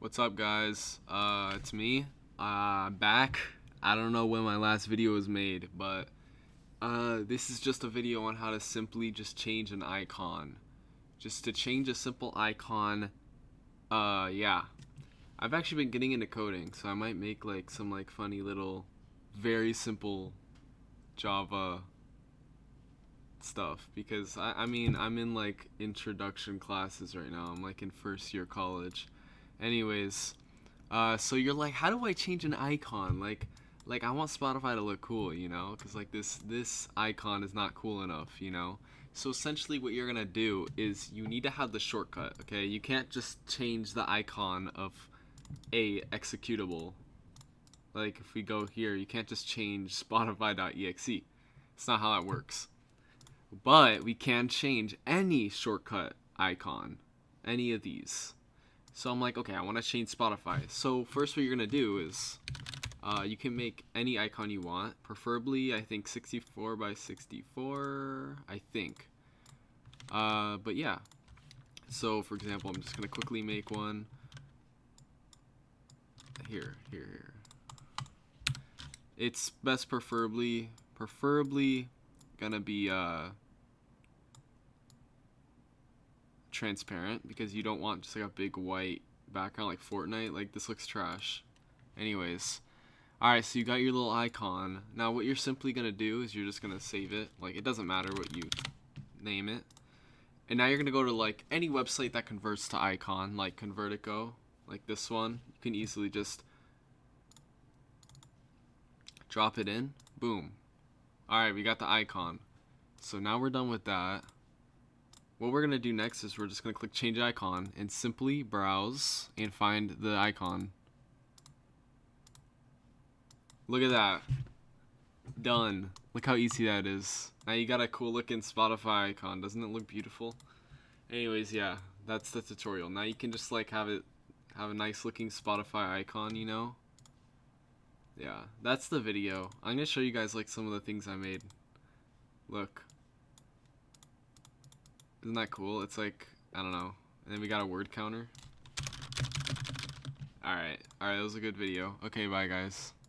What's up, guys? It's me. Back. I don't know when my last video was made, but this is just a video on how to simply just change an icon. Just to change a simple icon. Yeah. I've actually been getting into coding, so I might make like some like funny little, very simple Java stuff because I mean I'm in like introduction classes right now. I'm like in first year college. Anyways, so you're like, how do I change an icon? Like I want Spotify to look cool, you know? Cause like this icon is not cool enough, you know? So essentially, what you're gonna do is you need to have the shortcut. Okay, you can't just change the icon of a executable. Like if we go here, you can't just change Spotify.exe. It's not how that works. But we can change any shortcut icon, any of these. So I'm like, okay, I want to change Spotify. So first, what you're gonna do is, you can make any icon you want. Preferably, I think 64 by 64. I think. But yeah. So for example, I'm just gonna quickly make one. Here. It's best preferably gonna be transparent because you don't want just like a big white background like Fortnite. Like this looks trash. Anyways, alright, so you got your little icon. Now what you're simply gonna do is you're just gonna save it. Like it doesn't matter what you name it. And now you're gonna go to like any website that converts to icon, like Convertico, like this one. You can easily just drop it in. Boom. Alright, we got the icon. So now we're done with that. What we're gonna do next is we're just gonna click change icon and simply browse and find the icon. Look at that. Done. Look how easy that is. Now you got a cool looking Spotify icon. Doesn't it look beautiful? Anyways, yeah, that's the tutorial. Now you can just like have a nice looking Spotify icon, you know? Yeah, that's the video. I'm gonna show you guys like some of the things I made. Look. Isn't that cool? It's like, I don't know. And then we got a word counter. Alright, that was a good video. Okay, bye guys.